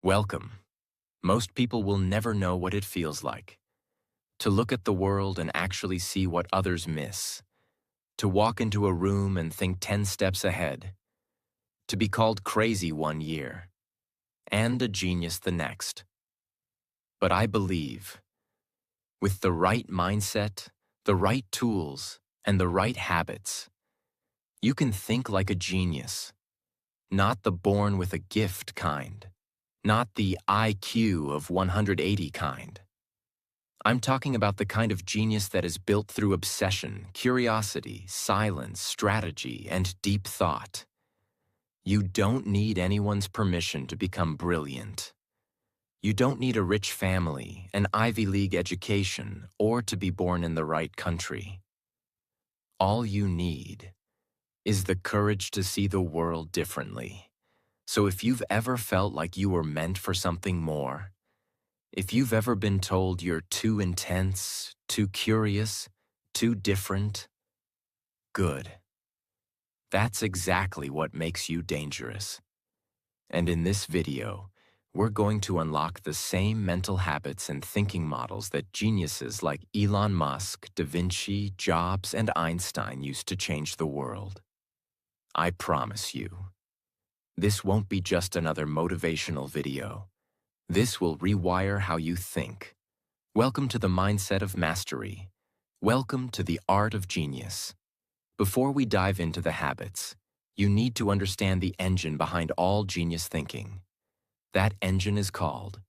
Welcome. Most people will never know what it feels like to look at the world and actually see what others miss, to walk into a room and think 10 steps ahead, to be called crazy one year and a genius the next. But I believe, with the right mindset, the right tools, and the right habits, you can think like a genius, not the born with a gift kind, not the IQ of 180 kind. I'm talking about the kind of genius that is built through obsession, curiosity, silence, strategy, and deep thought. You don't need anyone's permission to become brilliant. You don't need a rich family, an Ivy League education, or to be born in the right country. All you need is the courage to see the world differently. So if you've ever felt like you were meant for something more, if you've ever been told you're too intense, too curious, too different, good. That's exactly what makes you dangerous. And in this video, we're going to unlock the same mental habits and thinking models that geniuses like Elon Musk, Da Vinci, Jobs, and Einstein used to change the world. I promise you, this won't be just another motivational video. This will rewire how you think. Welcome to the mindset of mastery. Welcome to the art of genius. Before we dive into the habits, you need to understand the engine behind all genius thinking. That engine is called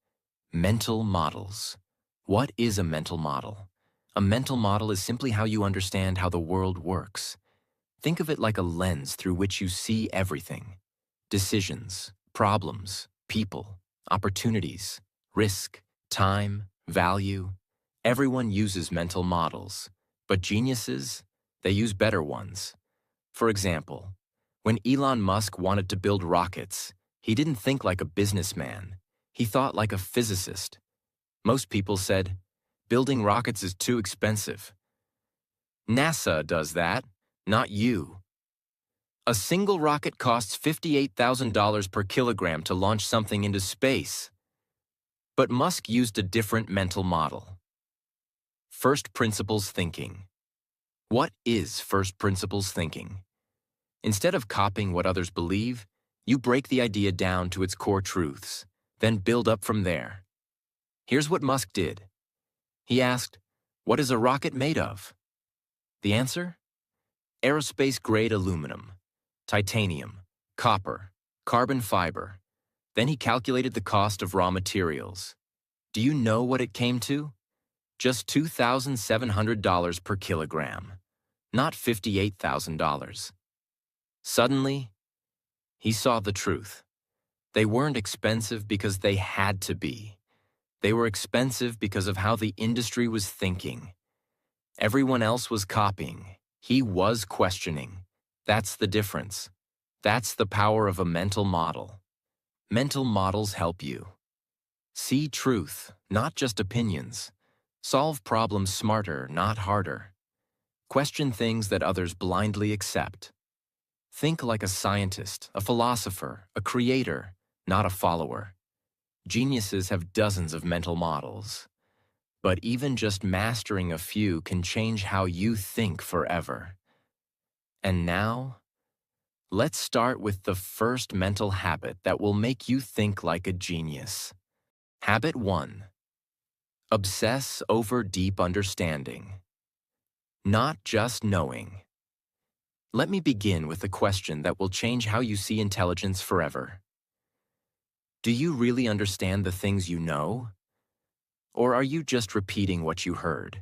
mental models. What is a mental model? A mental model is simply how you understand how the world works. Think of it like a lens through which you see everything. Decisions, problems, people, opportunities, risk, time, value. Everyone uses mental models, but geniuses, they use better ones. For example, when Elon Musk wanted to build rockets, he didn't think like a businessman. He thought like a physicist. Most people said, building rockets is too expensive. NASA does that, not you. A single rocket costs $58,000 per kilogram to launch something into space. But Musk used a different mental model. First principles thinking. What is first principles thinking? Instead of copying what others believe, you break the idea down to its core truths, then build up from there. Here's what Musk did. He asked, what is a rocket made of? The answer? Aerospace-grade aluminum, titanium, copper, carbon fiber. Then he calculated the cost of raw materials. Do you know what it came to? Just $2,700 per kilogram, not $58,000. Suddenly, he saw the truth. They weren't expensive because they had to be. They were expensive because of how the industry was thinking. Everyone else was copying. He was questioning. That's the difference. That's the power of a mental model. Mental models help you see truth, not just opinions. Solve problems smarter, not harder. Question things that others blindly accept. Think like a scientist, a philosopher, a creator, not a follower. Geniuses have dozens of mental models. But even just mastering a few can change how you think forever. And now, let's start with the first mental habit that will make you think like a genius. Habit 1. Obsess over deep understanding. Not just knowing. Let me begin with a question that will change how you see intelligence forever. Do you really understand the things you know? Or are you just repeating what you heard?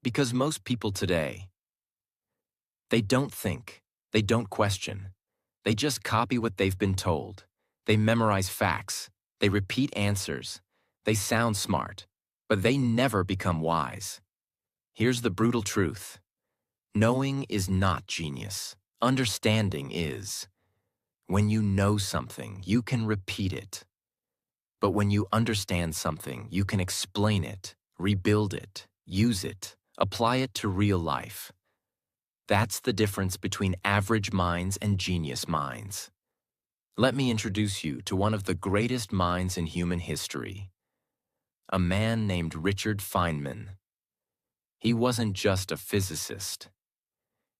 Because most people today, they don't think, they don't question. They just copy what they've been told. They memorize facts. They repeat answers. They sound smart, but they never become wise. Here's the brutal truth. Knowing is not genius. Understanding is. When you know something, you can repeat it. But when you understand something, you can explain it, rebuild it, use it, apply it to real life. That's the difference between average minds and genius minds. Let me introduce you to one of the greatest minds in human history, a man named Richard Feynman. He wasn't just a physicist.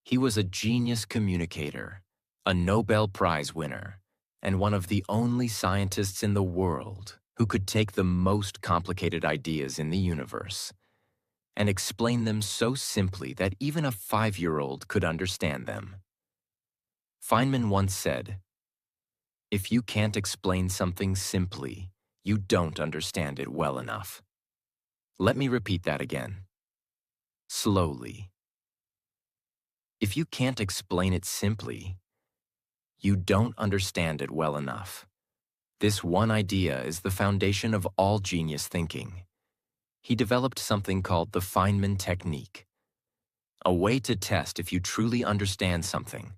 He was a genius communicator, a Nobel Prize winner, and one of the only scientists in the world who could take the most complicated ideas in the universe and explain them so simply that even a 5-year-old could understand them. Feynman once said, "If you can't explain something simply, you don't understand it well enough." Let me repeat that again, slowly. If you can't explain it simply, you don't understand it well enough. This one idea is the foundation of all genius thinking. He developed something called the Feynman technique, a way to test if you truly understand something.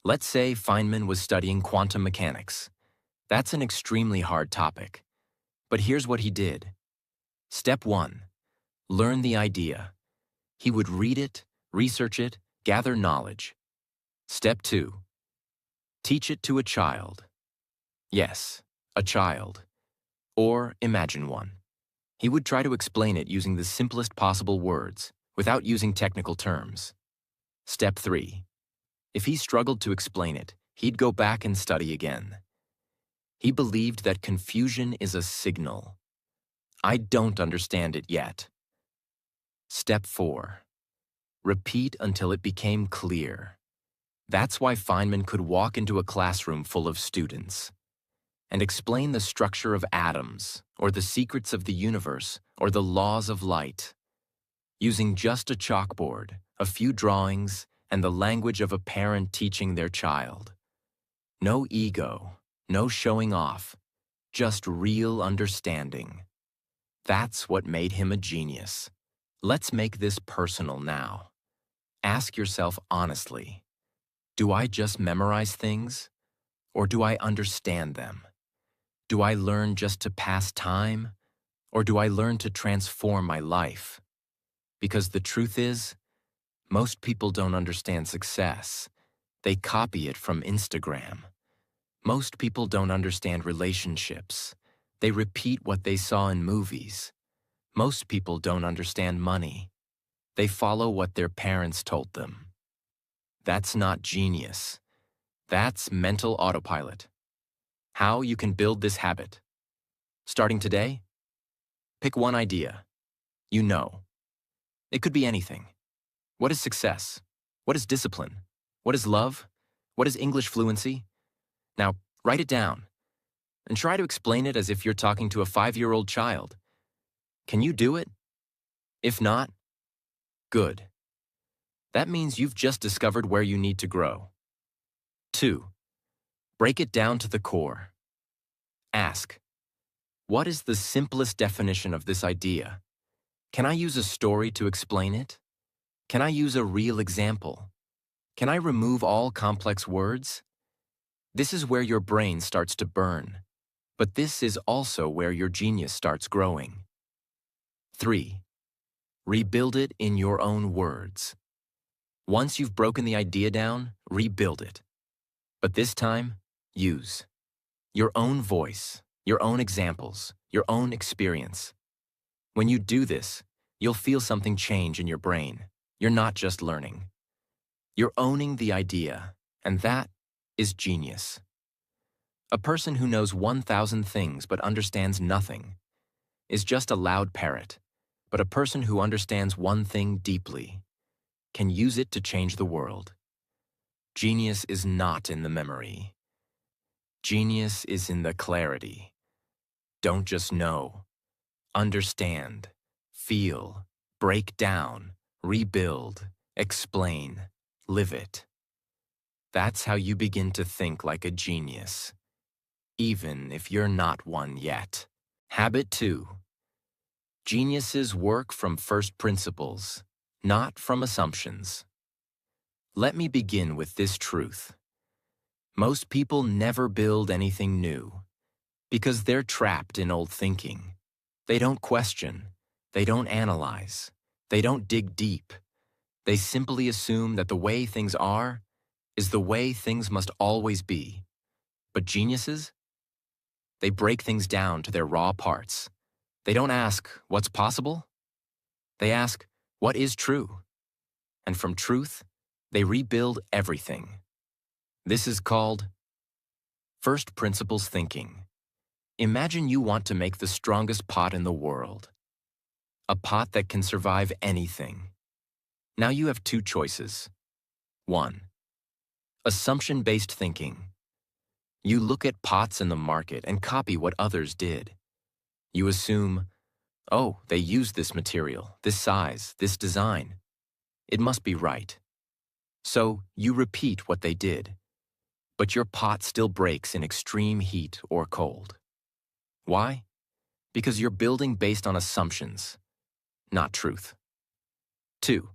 Let's say Feynman was studying quantum mechanics. That's an extremely hard topic. But here's what he did. Step 1. Learn the idea. He would read it, research it, gather knowledge. Step 2. Teach it to a child. Yes, a child. Or imagine one. He would try to explain it using the simplest possible words, without using technical terms. Step 3. If he struggled to explain it, he'd go back and study again. He believed that confusion is a signal. I don't understand it yet. Step 4. Repeat until it became clear. That's why Feynman could walk into a classroom full of students and explain the structure of atoms, or the secrets of the universe, or the laws of light, using just a chalkboard, a few drawings, and the language of a parent teaching their child. No ego, no showing off, just real understanding. That's what made him a genius. Let's make this personal now. Ask yourself honestly, do I just memorize things, or do I understand them? Do I learn just to pass time, or do I learn to transform my life? Because the truth is, most people don't understand success. They copy it from Instagram. Most people don't understand relationships. They repeat what they saw in movies. Most people don't understand money. They follow what their parents told them. That's not genius. That's mental autopilot. How you can build this habit. Starting today, pick one idea. You know. It could be anything. What is success? What is discipline? What is love? What is English fluency? Now, write it down and try to explain it as if you're talking to a 5-year-old child. Can you do it? If not, good. That means you've just discovered where you need to grow. 2. Break it down to the core. Ask, what is the simplest definition of this idea? Can I use a story to explain it? Can I use a real example? Can I remove all complex words? This is where your brain starts to burn, but this is also where your genius starts growing. 3. Rebuild it in your own words. Once you've broken the idea down, rebuild it. But this time, use your own voice, your own examples, your own experience. When you do this, you'll feel something change in your brain. You're not just learning. You're owning the idea, and that is genius. A person who knows 1,000 things but understands nothing is just a loud parrot, but a person who understands one thing deeply can use it to change the world. Genius is not in the memory. Genius is in the clarity. Don't just know. Understand, feel, break down, rebuild, explain, live it. That's how you begin to think like a genius, even if you're not one yet. Habit 2. Geniuses work from first principles, not from assumptions. Let me begin with this truth. Most people never build anything new because they're trapped in old thinking. They don't question, they don't analyze, they don't dig deep. They simply assume that the way things are is the way things must always be. But geniuses? They break things down to their raw parts. They don't ask, what's possible? They ask, what is true? And from truth, they rebuild everything. This is called first principles thinking. Imagine you want to make the strongest pot in the world. A pot that can survive anything. Now you have two choices. 1. Assumption-based thinking. You look at pots in the market and copy what others did. You assume, oh, they used this material, this size, this design. It must be right. So you repeat what they did. But your pot still breaks in extreme heat or cold. Why? Because you're building based on assumptions, not truth. 2.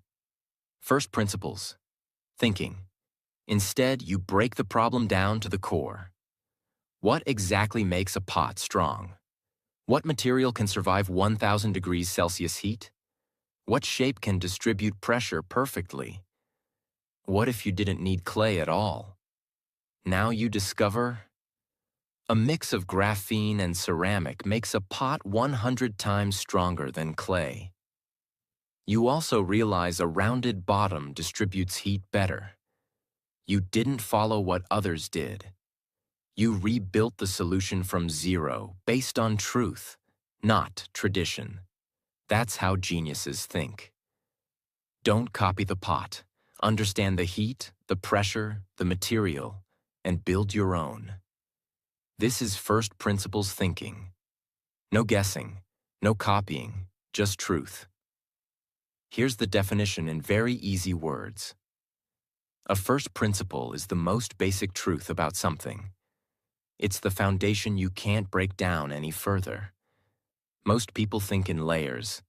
First principles. Thinking. Instead, you break the problem down to the core. What exactly makes a pot strong? What material can survive 1,000 degrees Celsius heat? What shape can distribute pressure perfectly? What if you didn't need clay at all? Now you discover a mix of graphene and ceramic makes a pot 100 times stronger than clay. You also realize a rounded bottom distributes heat better. You didn't follow what others did. You rebuilt the solution from zero, based on truth, not tradition. That's how geniuses think. Don't copy the pot. Understand the heat, the pressure, the material, and build your own. This is first principles thinking. No guessing, no copying, just truth. Here's the definition in very easy words. A first principle is the most basic truth about something. It's the foundation you can't break down any further. Most people think in layers.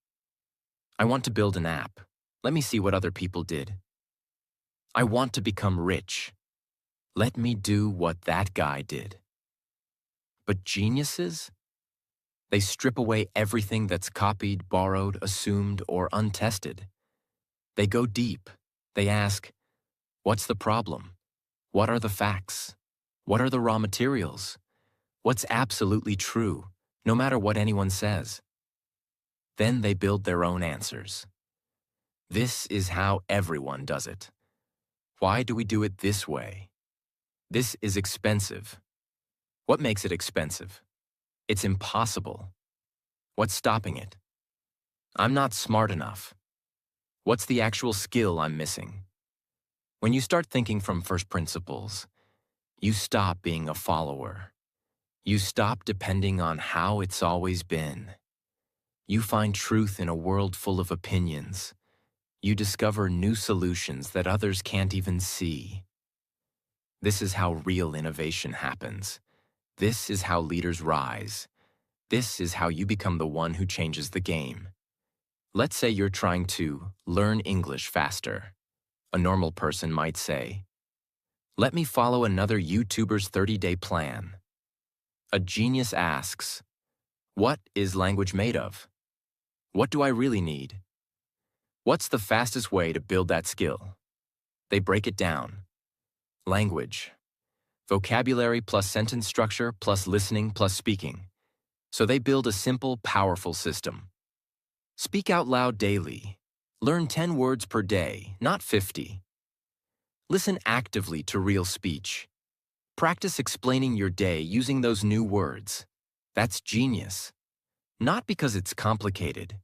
I want to build an app. Let me see what other people did. I want to become rich. Let me do what that guy did. But geniuses? They strip away everything that's copied, borrowed, assumed, or untested. They go deep. They ask, what's the problem? What are the facts? What are the raw materials? What's absolutely true, no matter what anyone says? Then they build their own answers. This is how everyone does it. Why do we do it this way? This is expensive. What makes it expensive? It's impossible. What's stopping it? I'm not smart enough. What's the actual skill I'm missing? When you start thinking from first principles, you stop being a follower. You stop depending on how it's always been. You find truth in a world full of opinions. You discover new solutions that others can't even see. This is how real innovation happens. This is how leaders rise. This is how you become the one who changes the game. Let's say you're trying to learn English faster. A normal person might say, let me follow another YouTuber's 30-day plan. A genius asks, what is language made of? What do I really need? What's the fastest way to build that skill? They break it down. Language. Vocabulary plus sentence structure plus listening plus speaking. So they build a simple, powerful system. Speak out loud daily. Learn 10 words per day, not 50. Listen actively to real speech. Practice explaining your day using those new words. That's genius. Not because it's complicated,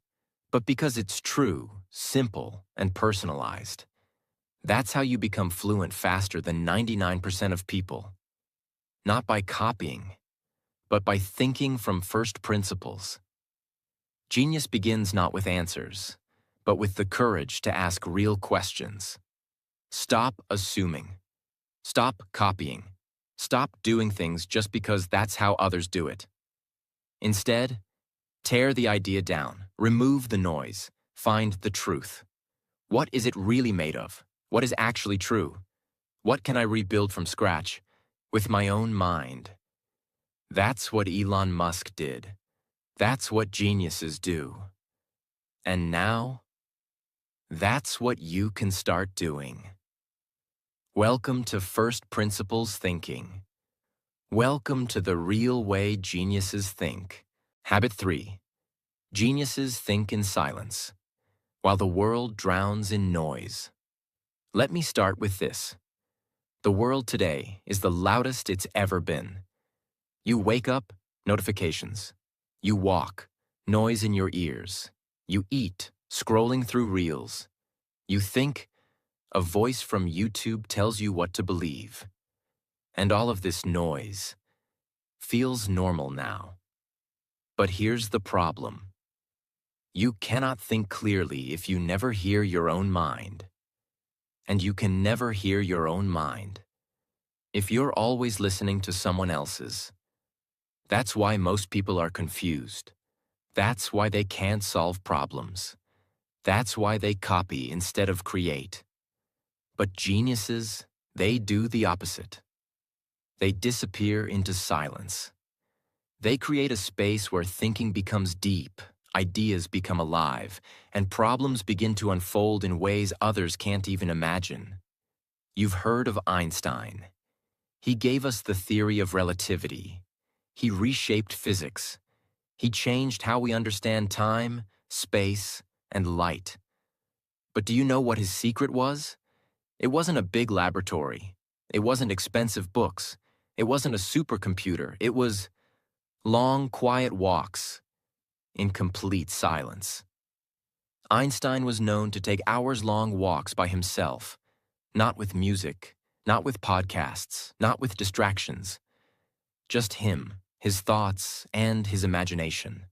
but because it's true, simple, and personalized. That's how you become fluent faster than 99% of people. Not by copying, but by thinking from first principles. Genius begins not with answers, but with the courage to ask real questions. Stop assuming. Stop copying. Stop doing things just because that's how others do it. Instead, tear the idea down, remove the noise, find the truth. What is it really made of? What is actually true? What can I rebuild from scratch? With my own mind. That's what Elon Musk did. That's what geniuses do. And now, that's what you can start doing. Welcome to First Principles Thinking. Welcome to the real way geniuses think. Habit 3. Geniuses think in silence, while the world drowns in noise. Let me start with this. The world today is the loudest it's ever been. You wake up, notifications. You walk, noise in your ears. You eat, scrolling through reels. You think, a voice from YouTube tells you what to believe. And all of this noise feels normal now. But here's the problem. You cannot think clearly if you never hear your own mind. And you can never hear your own mind if you're always listening to someone else's. That's why most people are confused. That's why they can't solve problems. That's why they copy instead of create. But geniuses, they do the opposite. They disappear into silence. They create a space where thinking becomes deep, ideas become alive, and problems begin to unfold in ways others can't even imagine. You've heard of Einstein. He gave us the theory of relativity. He reshaped physics. He changed how we understand time, space, and light. But do you know what his secret was? It wasn't a big laboratory. It wasn't expensive books. It wasn't a supercomputer. It was long, quiet walks in complete silence. Einstein was known to take hours-long walks by himself, not with music, not with podcasts, not with distractions. Just him, his thoughts, and his imagination.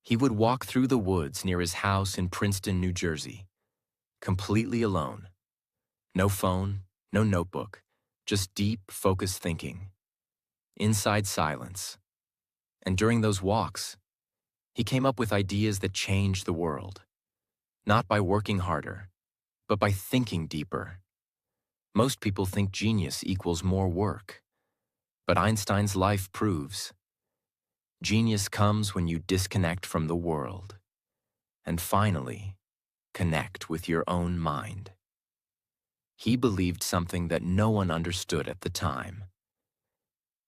He would walk through the woods near his house in Princeton, New Jersey, completely alone. No phone, no notebook, just deep, focused thinking. Inside silence. And during those walks, he came up with ideas that changed the world. Not by working harder, but by thinking deeper. Most people think genius equals more work. But Einstein's life proves genius comes when you disconnect from the world and finally connect with your own mind. He believed something that no one understood at the time.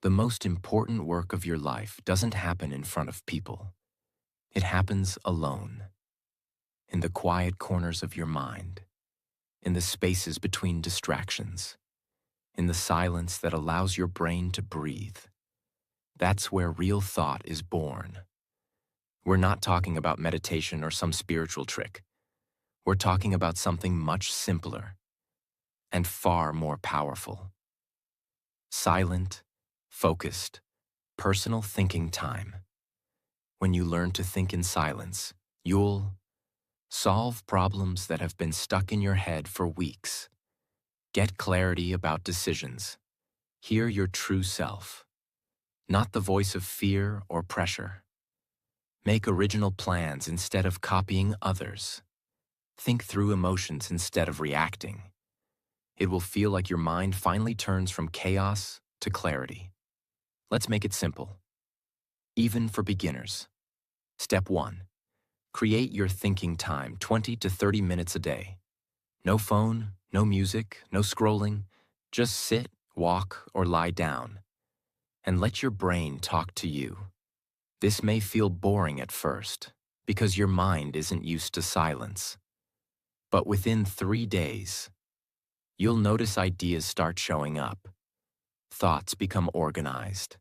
The most important work of your life doesn't happen in front of people. It happens alone, in the quiet corners of your mind, in the spaces between distractions, in the silence that allows your brain to breathe. That's where real thought is born. We're not talking about meditation or some spiritual trick. We're talking about something much simpler and far more powerful. Silent, focused, personal thinking time. When you learn to think in silence, you'll solve problems that have been stuck in your head for weeks. Get clarity about decisions. Hear your true self, not the voice of fear or pressure. Make original plans instead of copying others. Think through emotions instead of reacting. It will feel like your mind finally turns from chaos to clarity. Let's make it simple, even for beginners. Step 1. Create your thinking time 20 to 30 minutes a day. No phone, no music, no scrolling. Just sit, walk, or lie down. And let your brain talk to you. This may feel boring at first, because your mind isn't used to silence. But within 3 days, you'll notice ideas start showing up. Thoughts become organized.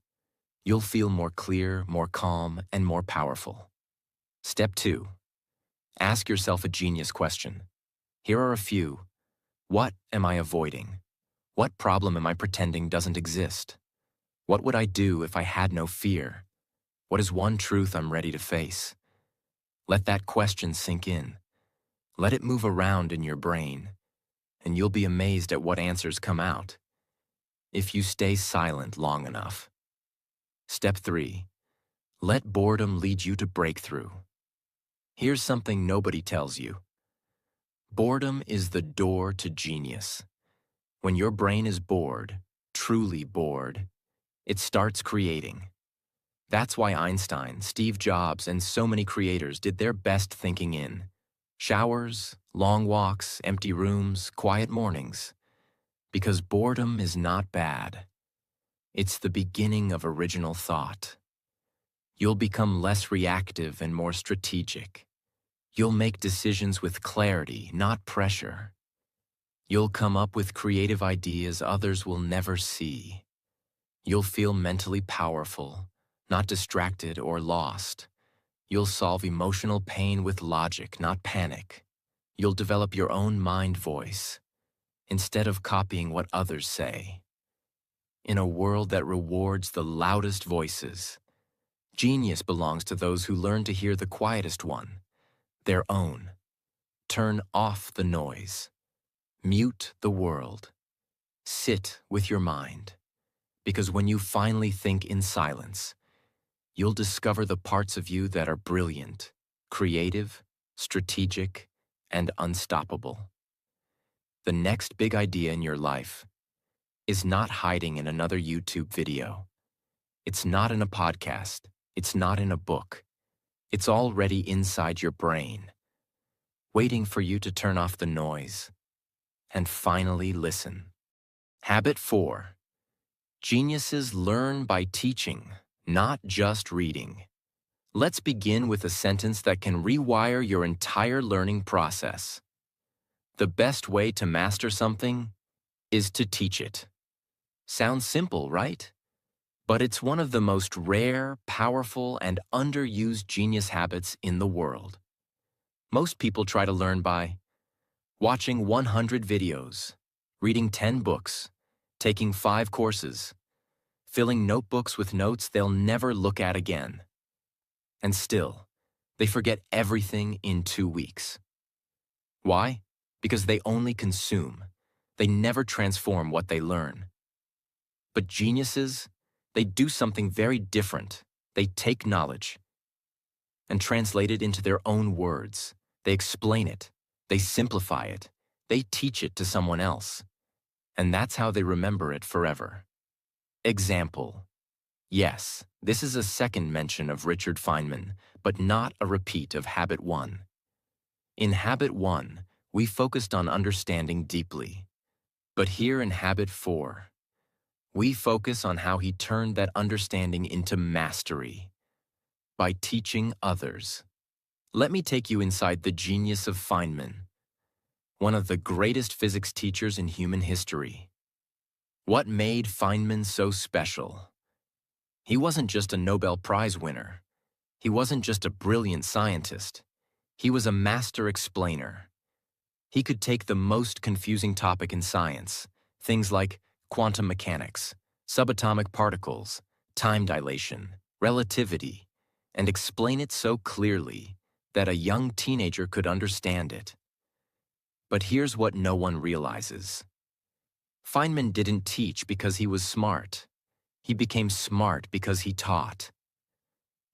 You'll feel more clear, more calm, and more powerful. Step 2. Ask yourself a genius question. Here are a few. What am I avoiding? What problem am I pretending doesn't exist? What would I do if I had no fear? What is one truth I'm ready to face? Let that question sink in. Let it move around in your brain, and you'll be amazed at what answers come out if you stay silent long enough. Step 3. Let boredom lead you to breakthrough. Here's something nobody tells you. Boredom is the door to genius. When your brain is bored, truly bored, it starts creating. That's why Einstein, Steve Jobs, and so many creators did their best thinking in showers, long walks, empty rooms, quiet mornings. Because boredom is not bad. It's the beginning of original thought. You'll become less reactive and more strategic. You'll make decisions with clarity, not pressure. You'll come up with creative ideas others will never see. You'll feel mentally powerful, not distracted or lost. You'll solve emotional pain with logic, not panic. You'll develop your own mind voice, instead of copying what others say. In a world that rewards the loudest voices, genius belongs to those who learn to hear the quietest one, their own. Turn off the noise. Mute the world. Sit with your mind. Because when you finally think in silence, you'll discover the parts of you that are brilliant, creative, strategic, and unstoppable. The next big idea in your life is not hiding in another YouTube video. It's not in a podcast. It's not in a book. It's already inside your brain, waiting for you to turn off the noise and finally listen. Habit 4. Geniuses learn by teaching, not just reading. Let's begin with a sentence that can rewire your entire learning process. The best way to master something is to teach it. Sounds simple, right? But it's one of the most rare, powerful, and underused genius habits in the world. Most people try to learn by watching 100 videos, reading 10 books, taking 5 courses, filling notebooks with notes they'll never look at again. And still, they forget everything in 2 weeks. Why? Because they only consume. They never transform what they learn. But geniuses, they do something very different. They take knowledge and translate it into their own words. They explain it. They simplify it. They teach it to someone else. And that's how they remember it forever. Example. Yes, this is a second mention of Richard Feynman, but not a repeat of Habit 1. In Habit 1, we focused on understanding deeply. But here in Habit 4, we focus on how he turned that understanding into mastery by teaching others. Let me take you inside the genius of Feynman, one of the greatest physics teachers in human history. What made Feynman so special? He wasn't just a Nobel Prize winner. He wasn't just a brilliant scientist. He was a master explainer. He could take the most confusing topic in science, things like quantum mechanics, subatomic particles, time dilation, relativity, and explain it so clearly that a young teenager could understand it. But here's what no one realizes. Feynman didn't teach because he was smart. He became smart because he taught.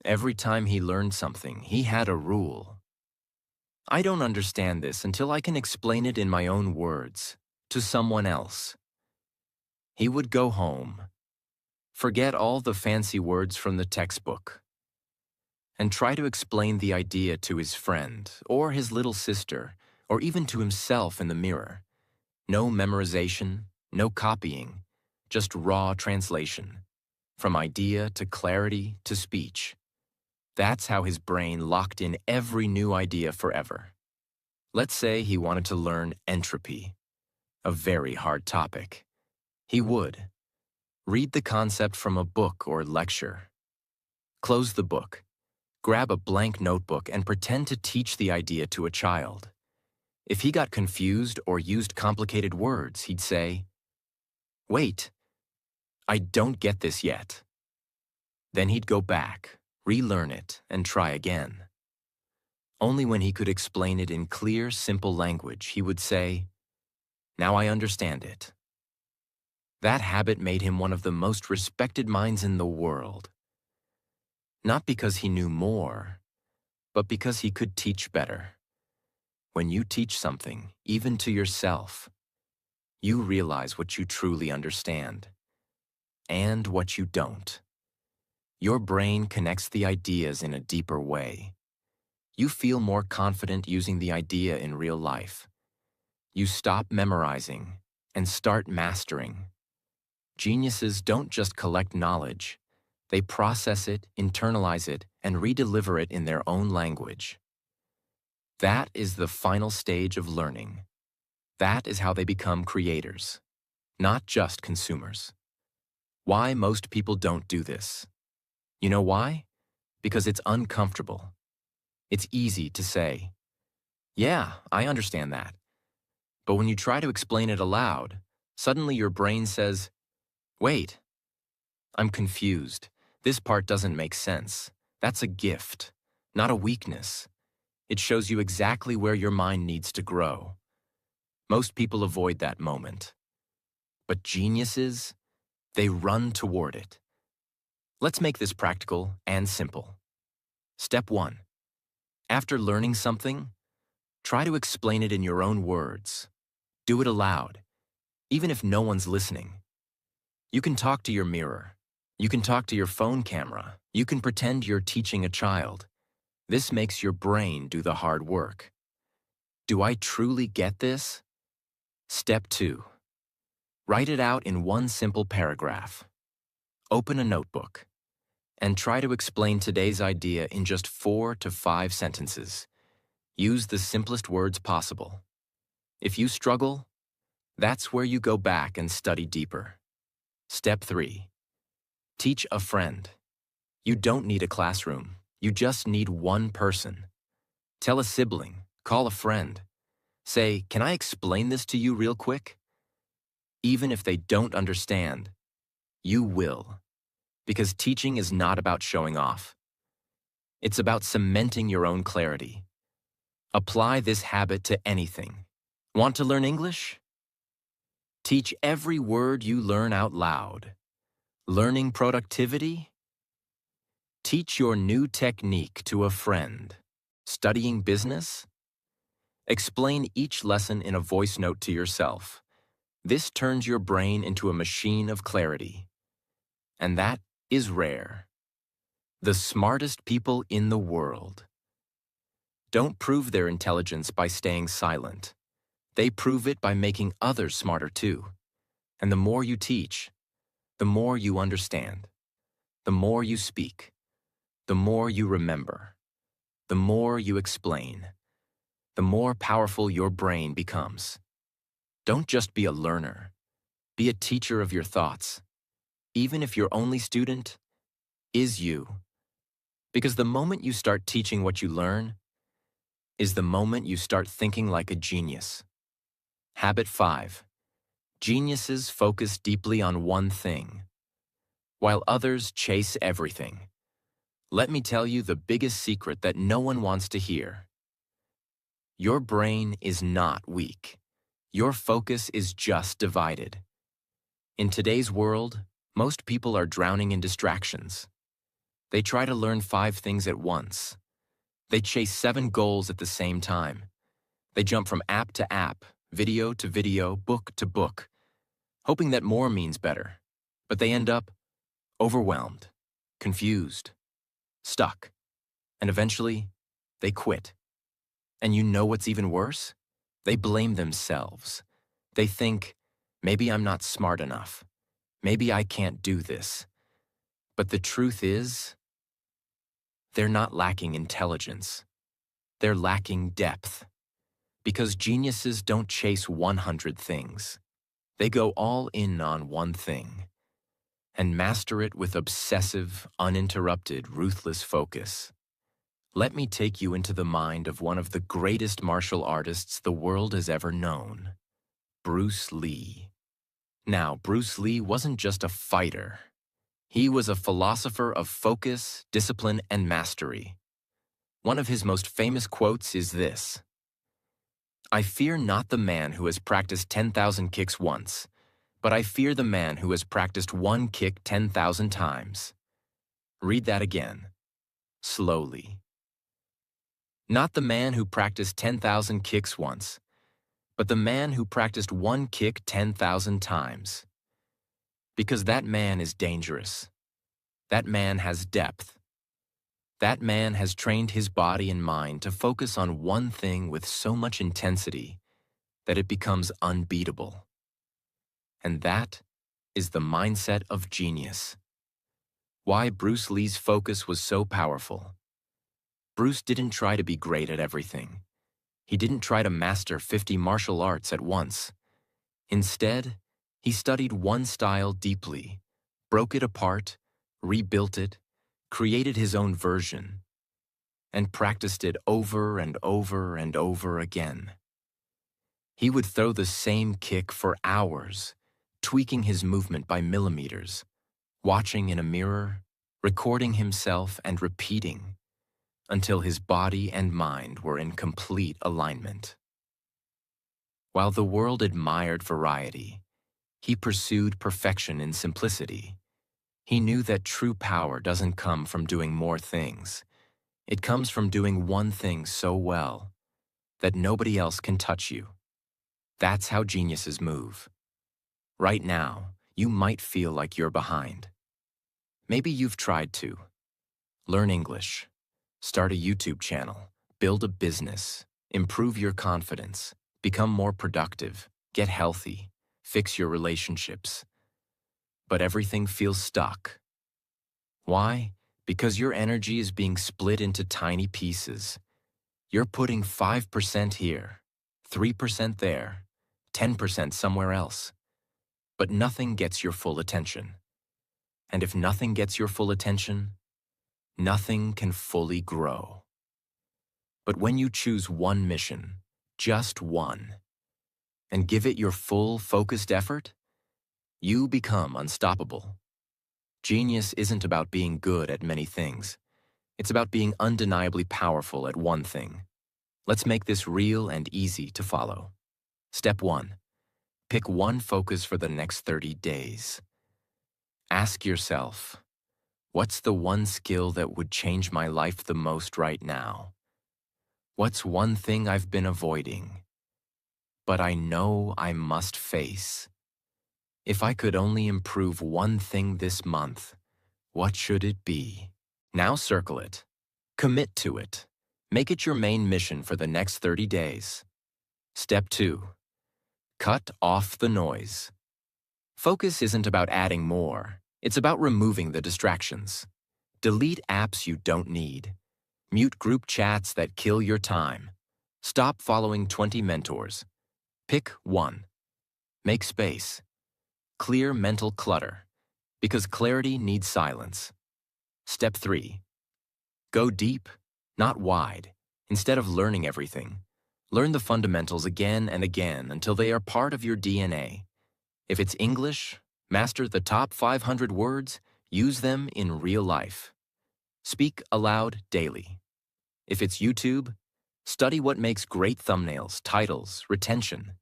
Every time he learned something, he had a rule. I don't understand this until I can explain it in my own words, to someone else. He would go home, forget all the fancy words from the textbook, and try to explain the idea to his friend, or his little sister, or even to himself in the mirror. No memorization, no copying, just raw translation, from idea to clarity to speech. That's how his brain locked in every new idea forever. Let's say he wanted to learn entropy, a very hard topic. He would read the concept from a book or lecture. Close the book, grab a blank notebook, and pretend to teach the idea to a child. If he got confused or used complicated words, he'd say, "Wait, I don't get this yet." Then he'd go back, relearn it, and try again. Only when he could explain it in clear, simple language, he would say, "Now I understand it." That habit made him one of the most respected minds in the world. Not because he knew more, but because he could teach better. When you teach something, even to yourself, you realize what you truly understand and what you don't. Your brain connects the ideas in a deeper way. You feel more confident using the idea in real life. You stop memorizing and start mastering. Geniuses don't just collect knowledge, they process it, internalize it, and redeliver it in their own language. That is the final stage of learning. That is how they become creators, not just consumers. Why most people don't do this? You know why? Because it's uncomfortable. It's easy to say, yeah, I understand that. But when you try to explain it aloud, suddenly your brain says, wait, I'm confused. This part doesn't make sense. That's a gift, not a weakness. It shows you exactly where your mind needs to grow. Most people avoid that moment. But geniuses, they run toward it. Let's make this practical and simple. Step 1. After learning something, try to explain it in your own words. Do it aloud, even if no one's listening. You can talk to your mirror. You can talk to your phone camera. You can pretend you're teaching a child. This makes your brain do the hard work. Do I truly get this? Step 2. Write it out in one simple paragraph. Open a notebook and try to explain today's idea in just 4 to 5 sentences. Use the simplest words possible. If you struggle, that's where you go back and study deeper. Step 3. Teach a friend. You don't need a classroom. You just need one person. Tell a sibling, call a friend. Say, can I explain this to you real quick? Even if they don't understand, you will. Because teaching is not about showing off. It's about cementing your own clarity. Apply this habit to anything. Want to learn English? Teach every word you learn out loud. Learning productivity? Teach your new technique to a friend. Studying business? Explain each lesson in a voice note to yourself. This turns your brain into a machine of clarity. And that is rare. The smartest people in the world don't prove their intelligence by staying silent. They prove it by making others smarter too. And the more you teach, the more you understand. The more you speak, the more you remember. The more you explain, the more powerful your brain becomes. Don't just be a learner. Be a teacher of your thoughts, even if your only student is you. Because the moment you start teaching what you learn is the moment you start thinking like a genius. Habit 5. Geniuses focus deeply on one thing, while others chase everything. Let me tell you the biggest secret that no one wants to hear. Your brain is not weak. Your focus is just divided. In today's world, most people are drowning in distractions. They try to learn 5 things at once. They chase 7 goals at the same time. They jump from app to app, video to video, book to book, hoping that more means better. But they end up overwhelmed, confused, stuck, and eventually, they quit. And you know what's even worse? They blame themselves. They think, maybe I'm not smart enough. Maybe I can't do this. But the truth is, they're not lacking intelligence. They're lacking depth. Because geniuses don't chase 100 things. They go all in on one thing and master it with obsessive, uninterrupted, ruthless focus. Let me take you into the mind of one of the greatest martial artists the world has ever known, Bruce Lee. Now, Bruce Lee wasn't just a fighter. He was a philosopher of focus, discipline, and mastery. One of his most famous quotes is this: I fear not the man who has practiced 10,000 kicks once, but I fear the man who has practiced one kick 10,000 times. Read that again, slowly. Not the man who practiced 10,000 kicks once, but the man who practiced one kick 10,000 times. Because that man is dangerous. That man has depth. That man has trained his body and mind to focus on one thing with so much intensity that it becomes unbeatable. And that is the mindset of genius. Why Bruce Lee's focus was so powerful. Bruce didn't try to be great at everything. He didn't try to master 50 martial arts at once. Instead, he studied one style deeply, broke it apart, rebuilt it, created his own version, and practiced it over and over and over again. He would throw the same kick for hours, tweaking his movement by millimeters, watching in a mirror, recording himself and repeating, until his body and mind were in complete alignment. While the world admired variety, he pursued perfection in simplicity. He knew that true power doesn't come from doing more things. It comes from doing one thing so well that nobody else can touch you. That's how geniuses move. Right now, you might feel like you're behind. Maybe you've tried to learn English, start a YouTube channel, build a business, improve your confidence, become more productive, get healthy, fix your relationships. But everything feels stuck. Why? Because your energy is being split into tiny pieces. You're putting 5% here, 3% there, 10% somewhere else. But nothing gets your full attention. And if nothing gets your full attention, nothing can fully grow. But when you choose one mission, just one, and give it your full, focused effort, you become unstoppable. Genius isn't about being good at many things. It's about being undeniably powerful at one thing. Let's make this real and easy to follow. Step 1. Pick one focus for the next 30 days. Ask yourself, what's the one skill that would change my life the most right now? What's one thing I've been avoiding, but I know I must face? If I could only improve one thing this month, what should it be? Now circle it. Commit to it. Make it your main mission for the next 30 days. Step 2. Cut off the noise. Focus isn't about adding more. It's about removing the distractions. Delete apps you don't need. Mute group chats that kill your time. Stop following 20 mentors. Pick one. Make space. Clear mental clutter, because clarity needs silence. Step 3. Go deep, not wide. Instead of learning everything, learn the fundamentals again and again until they are part of your DNA. If it's English, master the top 500 words, use them in real life. Speak aloud daily. If it's YouTube, study what makes great thumbnails, titles, retention.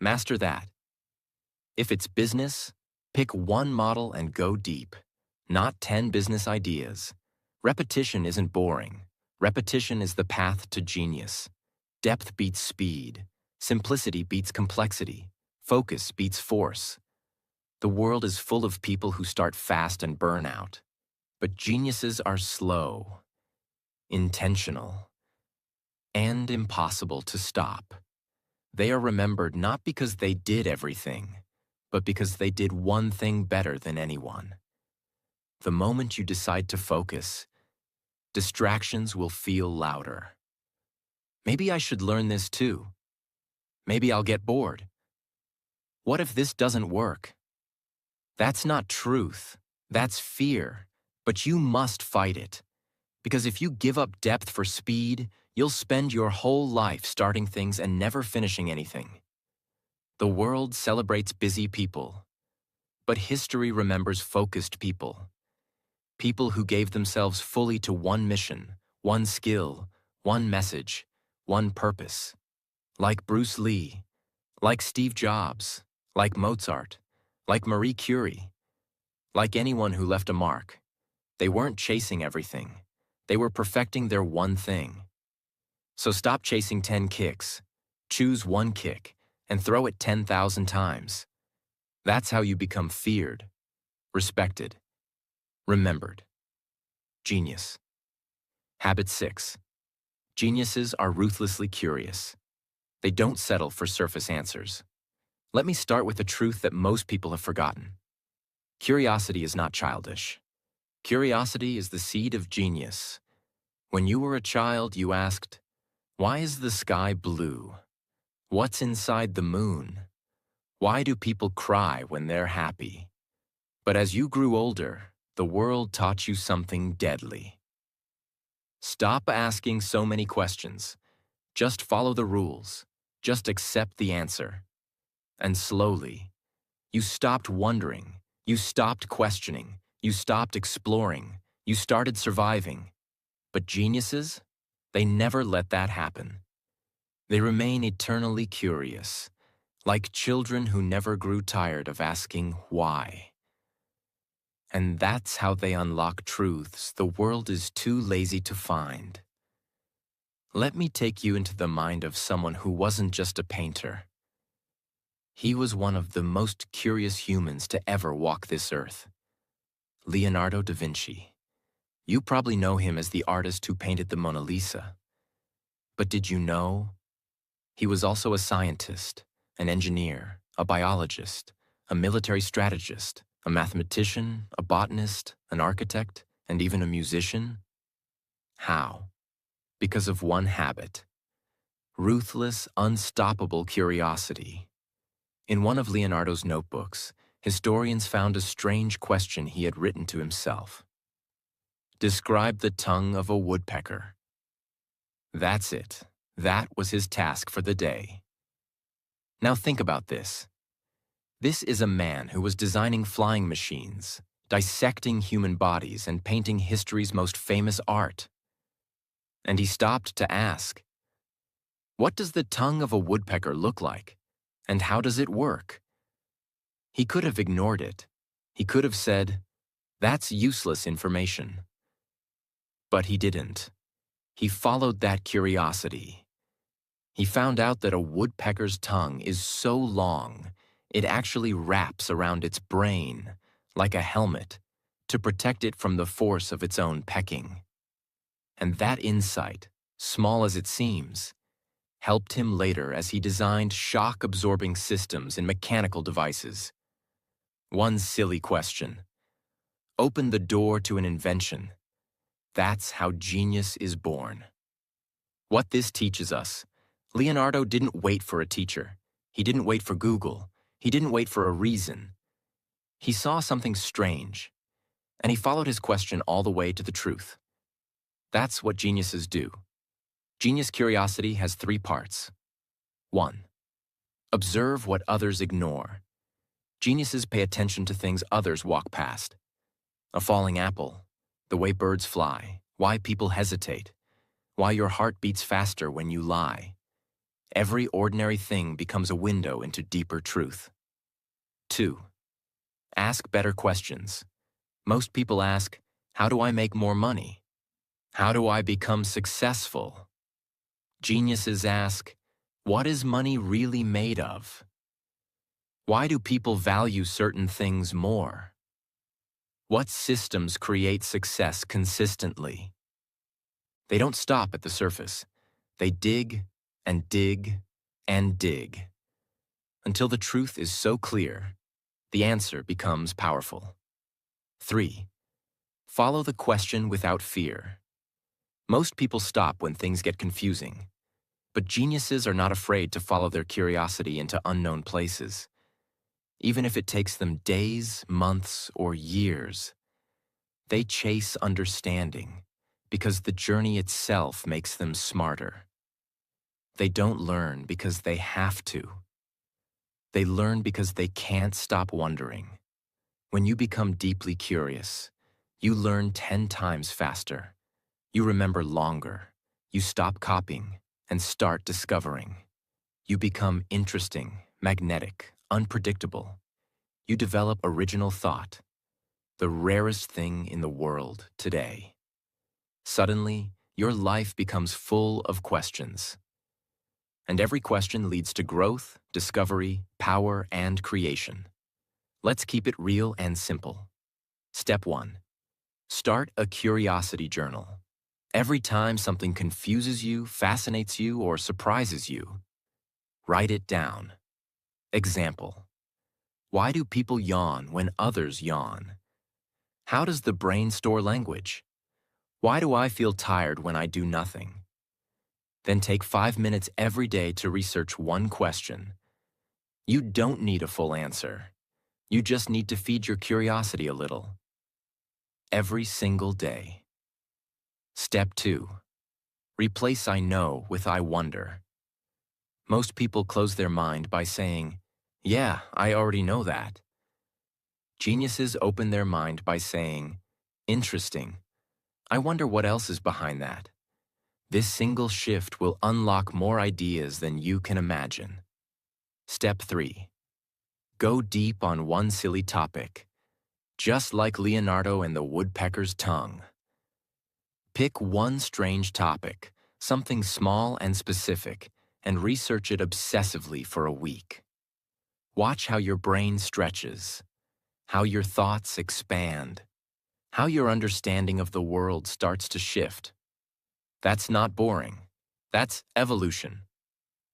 Master that. If it's business, pick one model and go deep, not 10 business ideas. Repetition isn't boring. Repetition is the path to genius. Depth beats speed. Simplicity beats complexity. Focus beats force. The world is full of people who start fast and burn out. But geniuses are slow, intentional, and impossible to stop. They are remembered not because they did everything, but because they did one thing better than anyone. The moment you decide to focus, distractions will feel louder. Maybe I should learn this too. Maybe I'll get bored. What if this doesn't work? That's not truth. That's fear. But you must fight it. Because if you give up depth for speed, you'll spend your whole life starting things and never finishing anything. The world celebrates busy people, but history remembers focused people. People who gave themselves fully to one mission, one skill, one message, one purpose. Like Bruce Lee, like Steve Jobs, like Mozart, like Marie Curie, like anyone who left a mark. They weren't chasing everything. They were perfecting their one thing. So stop chasing 10 kicks. Choose one kick and throw it 10,000 times. That's how you become feared, respected, remembered. Genius. Habit 6. Geniuses are ruthlessly curious. They don't settle for surface answers. Let me start with a truth that most people have forgotten. Curiosity is not childish. Curiosity is the seed of genius. When you were a child, you asked, "Why is the sky blue? What's inside the moon? Why do people cry when they're happy?" But as you grew older, the world taught you something deadly. Stop asking so many questions. Just follow the rules. Just accept the answer. And slowly, you stopped wondering. You stopped questioning. You stopped exploring. You started surviving. But geniuses, they never let that happen. They remain eternally curious, like children who never grew tired of asking why. And that's how they unlock truths the world is too lazy to find. Let me take you into the mind of someone who wasn't just a painter. He was one of the most curious humans to ever walk this earth. Leonardo da Vinci. You probably know him as the artist who painted the Mona Lisa. But did you know he was also a scientist, an engineer, a biologist, a military strategist, a mathematician, a botanist, an architect, and even a musician? How? Because of one habit: ruthless, unstoppable curiosity. In one of Leonardo's notebooks, historians found a strange question he had written to himself. Describe the tongue of a woodpecker. That's it. That was his task for the day. Now think about this. This is a man who was designing flying machines, dissecting human bodies, and painting history's most famous art. And he stopped to ask, what does the tongue of a woodpecker look like? And how does it work? He could have ignored it. He could have said, that's useless information. But he didn't. He followed that curiosity. He found out that a woodpecker's tongue is so long, it actually wraps around its brain, like a helmet, to protect it from the force of its own pecking. And that insight, small as it seems, helped him later as he designed shock-absorbing systems in mechanical devices. One silly question opened the door to an invention. That's how genius is born. What this teaches us: Leonardo didn't wait for a teacher. He didn't wait for Google. He didn't wait for a reason. He saw something strange, and he followed his question all the way to the truth. That's what geniuses do. Genius curiosity has 3 parts. 1. Observe what others ignore. Geniuses pay attention to things others walk past. A falling apple, the way birds fly, why people hesitate, why your heart beats faster when you lie. Every ordinary thing becomes a window into deeper truth. 2. Ask better questions. Most people ask, how do I make more money? How do I become successful? Geniuses ask, what is money really made of? Why do people value certain things more? What systems create success consistently? They don't stop at the surface. They dig and dig and dig until the truth is so clear, the answer becomes powerful. 3. Follow the question without fear. Most people stop when things get confusing, but geniuses are not afraid to follow their curiosity into unknown places. Even if it takes them days, months, or years, they chase understanding because the journey itself makes them smarter. They don't learn because they have to. They learn because they can't stop wondering. When you become deeply curious, you learn 10 times faster. You remember longer. You stop copying and start discovering. You become interesting, magnetic, unpredictable. You develop original thought, the rarest thing in the world today. Suddenly, your life becomes full of questions. And every question leads to growth, discovery, power, and creation. Let's keep it real and simple. Step 1. Start a curiosity journal. Every time something confuses you, fascinates you, or surprises you, write it down. Example: Why do people yawn when others yawn? How does the brain store language? Why do I feel tired when I do nothing? Then take 5 minutes every day to research one question. You don't need a full answer. You just need to feed your curiosity a little. Every single day. Step 2. Replace I know with I wonder. Most people close their mind by saying, "Yeah, I already know that." Geniuses open their mind by saying, "Interesting. I wonder what else is behind that." This single shift will unlock more ideas than you can imagine. Step 3. Go deep on one silly topic, just like Leonardo and the woodpecker's tongue. Pick one strange topic, something small and specific, and research it obsessively for a week. Watch how your brain stretches, how your thoughts expand, how your understanding of the world starts to shift. That's not boring. That's evolution.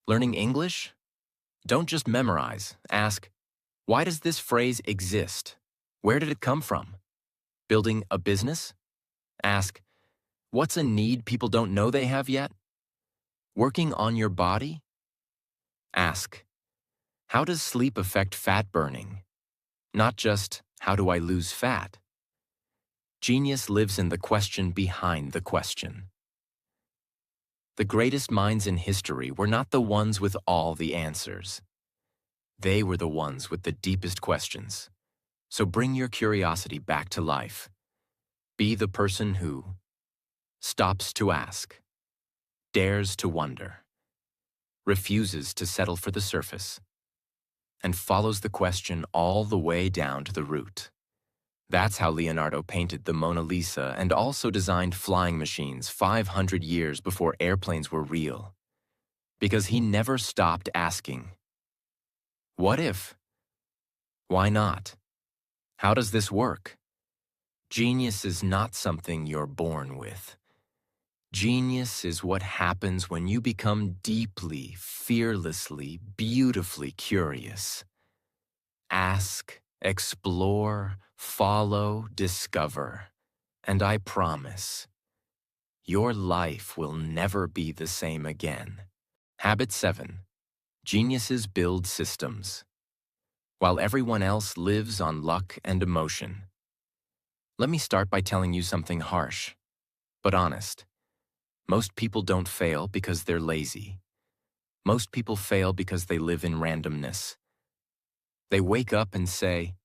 Learning English? Don't just memorize. Ask, why does this phrase exist? Where did it come from? Building a business? Ask, what's a need people don't know they have yet? Working on your body? Ask, how does sleep affect fat burning? Not just, how do I lose fat? Genius lives in the question behind the question. The greatest minds in history were not the ones with all the answers. They were the ones with the deepest questions. So bring your curiosity back to life. Be the person who stops to ask, dares to wonder, refuses to settle for the surface, and follows the question all the way down to the root. That's how Leonardo painted the Mona Lisa and also designed flying machines 500 years before airplanes were real. Because he never stopped asking, what if? Why not? How does this work? Genius is not something you're born with. Genius is what happens when you become deeply, fearlessly, beautifully curious. Ask, explore, follow, discover, and I promise, your life will never be the same again. Habit 7. Geniuses build systems, while everyone else lives on luck and emotion. Let me start by telling you something harsh, but honest. Most people don't fail because they're lazy. Most people fail because they live in randomness. They wake up and say,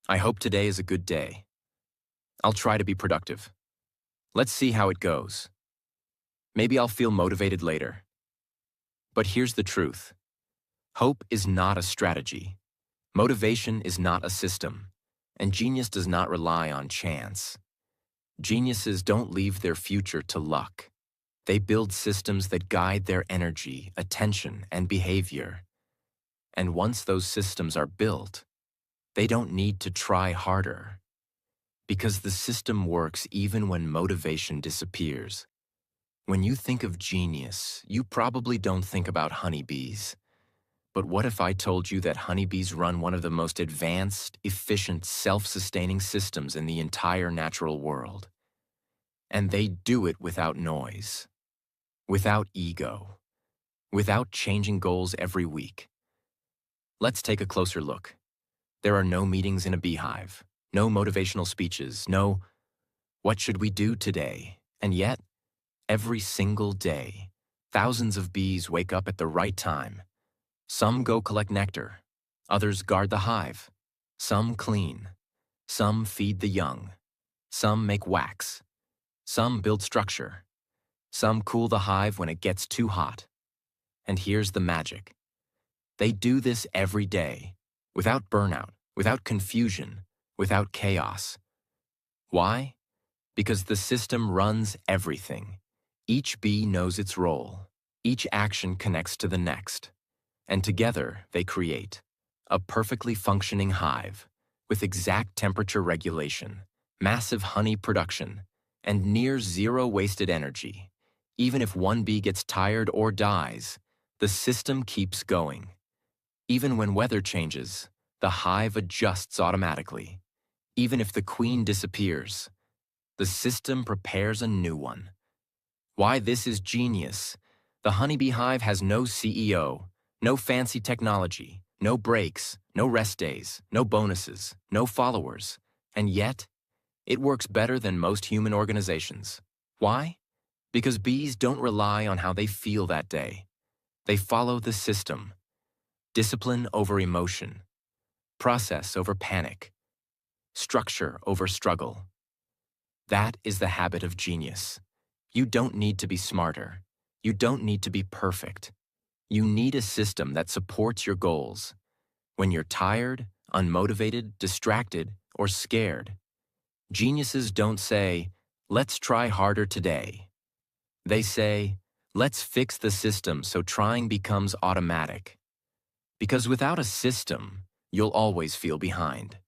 I hope today is a good day. I'll try to be productive. Let's see how it goes. Maybe I'll feel motivated later. But here's the truth. Hope is not a strategy. Motivation is not a system. And genius does not rely on chance. Geniuses don't leave their future to luck. They build systems that guide their energy, attention, and behavior. And once those systems are built, they don't need to try harder. Because the system works even when motivation disappears. When you think of genius, you probably don't think about honeybees. But what if I told you that honeybees run one of the most advanced, efficient, self-sustaining systems in the entire natural world? And they do it without noise, without ego, without changing goals every week. Let's take a closer look. There are no meetings in a beehive, no motivational speeches, no, what should we do today? And yet, every single day, thousands of bees wake up at the right time. Some go collect nectar, others guard the hive, some clean, some feed the young, some make wax, some build structure, some cool the hive when it gets too hot. And here's the magic. They do this every day, without burnout, without confusion, without chaos. Why? Because the system runs everything. Each bee knows its role. Each action connects to the next. And together they create a perfectly functioning hive with exact temperature regulation, massive honey production, and near zero wasted energy. Even if one bee gets tired or dies, the system keeps going. Even when weather changes, The hive adjusts automatically. Even if the queen disappears, the system prepares a new one. Why this is genius. The honeybee hive has no CEO, no fancy technology, no breaks, no rest days, no bonuses, no followers, and yet, it works better than most human organizations. Why? Because bees don't rely on how they feel that day. They follow the system. Discipline over emotion. Process over panic. Structure over struggle. That is the habit of genius. You don't need to be smarter. You don't need to be perfect. You need a system that supports your goals. When you're tired, unmotivated, distracted, or scared, geniuses don't say, "Let's try harder today." They say, "Let's fix the system so trying becomes automatic." Because without a system, you'll always feel behind.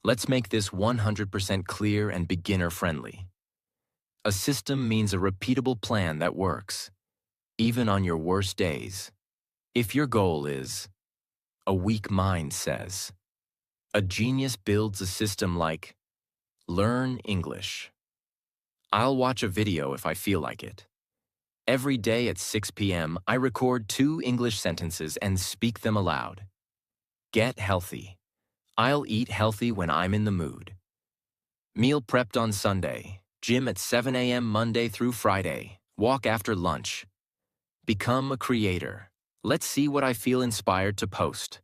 Let's make this 100% clear and beginner-friendly. A system means a repeatable plan that works, even on your worst days. If your goal is, a weak mind says, a genius builds a system like, learn English. I'll watch a video if I feel like it. Every day at 6 p.m., I record 2 English sentences and speak them aloud. Get healthy. I'll eat healthy when I'm in the mood. Meal prepped on Sunday. Gym at 7 a.m. Monday through Friday. Walk after lunch. Become a creator. Let's see what I feel inspired to post.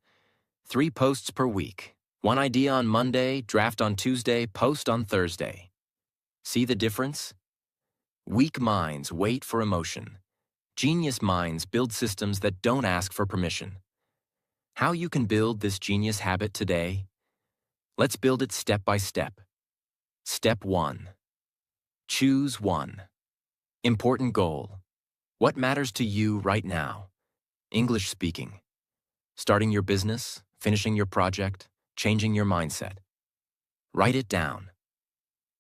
3 posts per week. 1 idea on Monday, draft on Tuesday, post on Thursday. See the difference? Weak minds wait for emotion. Genius minds build systems that don't ask for permission. How you can build this genius habit today? Let's build it step by step. Step 1. Choose one. Important goal. What matters to you right now? English speaking. Starting your business, finishing your project, changing your mindset. Write it down.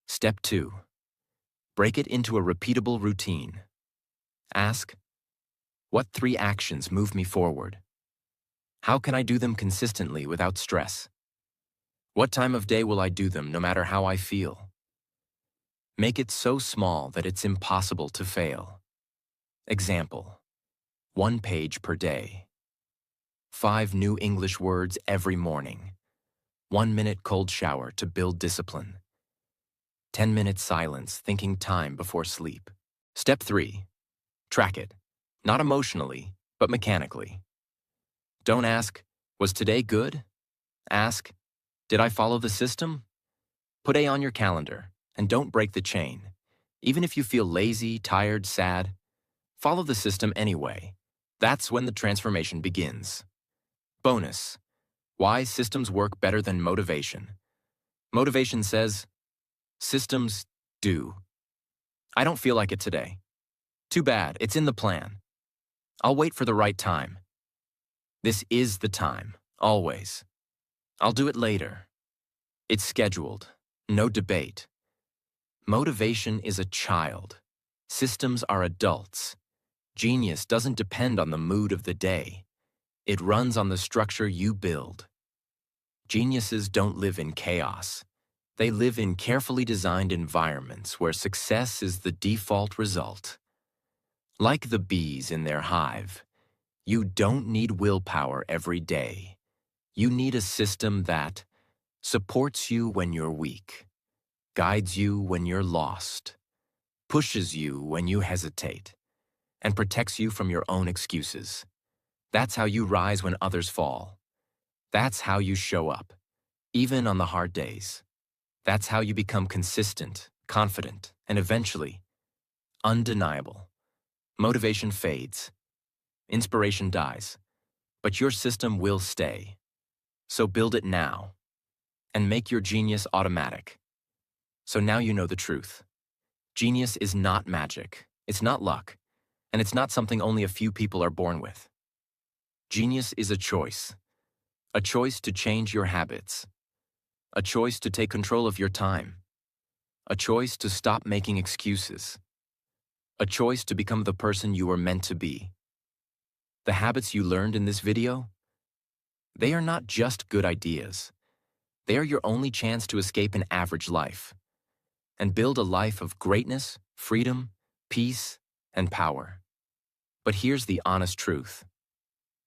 Step 2. Break it into a repeatable routine. Ask, what 3 actions move me forward? How can I do them consistently without stress? What time of day will I do them no matter how I feel? Make it so small that it's impossible to fail. Example, 1 page per day. 5 new English words every morning. 1 minute cold shower to build discipline. 10 minutes silence thinking time before sleep. Step 3. Track it. Not emotionally, but mechanically. Don't ask, was today good? Ask, did I follow the system? Put A on your calendar, and don't break the chain. Even if you feel lazy, tired, sad, follow the system anyway. That's when the transformation begins. Bonus. Why systems work better than motivation. Motivation says, systems do. I don't feel like it today. Too bad, it's in the plan. I'll wait for the right time. This is the time, always. I'll do it later. It's scheduled, no debate. Motivation is a child. Systems are adults. Genius doesn't depend on the mood of the day. It runs on the structure you build. Geniuses don't live in chaos. They live in carefully designed environments where success is the default result. Like the bees in their hive, you don't need willpower every day. You need a system that supports you when you're weak, guides you when you're lost, pushes you when you hesitate, and protects you from your own excuses. That's how you rise when others fall. That's how you show up, even on the hard days. That's how you become consistent, confident, and eventually, undeniable. Motivation fades. Inspiration dies. But your system will stay. So build it now. And make your genius automatic. So now you know the truth. Genius is not magic. It's not luck. And it's not something only a few people are born with. Genius is a choice. A choice to change your habits. A choice to take control of your time. A choice to stop making excuses. A choice to become the person you were meant to be. The habits you learned in this video? They are not just good ideas. They are your only chance to escape an average life and build a life of greatness, freedom, peace, and power. But here's the honest truth.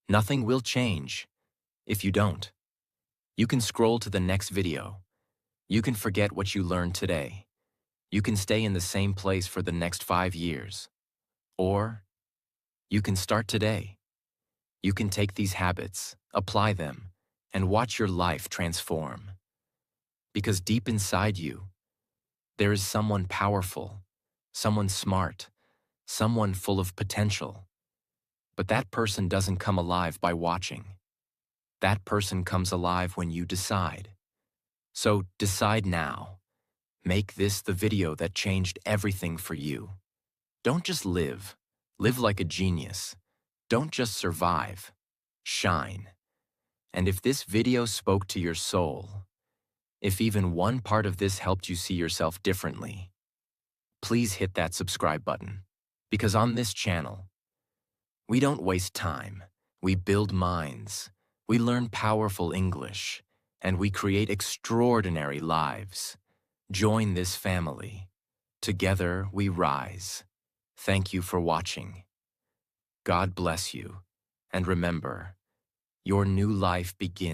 Nothing will change if you don't. You can scroll to the next video. You can forget what you learned today. You can stay in the same place for the next 5 years. Or you can start today. You can take these habits, apply them, and watch your life transform. Because deep inside you, there is someone powerful, someone smart, someone full of potential. But that person doesn't come alive by watching. That person comes alive when you decide. So decide now. Make this the video that changed everything for you. Don't just live. Live like a genius. Don't just survive. Shine. And if this video spoke to your soul, if even one part of this helped you see yourself differently, please hit that subscribe button. Because on this channel, we don't waste time. We build minds. We learn powerful English. And we create extraordinary lives. Join this family. Together we rise. Thank you for watching. God bless you. And remember, your new life begins.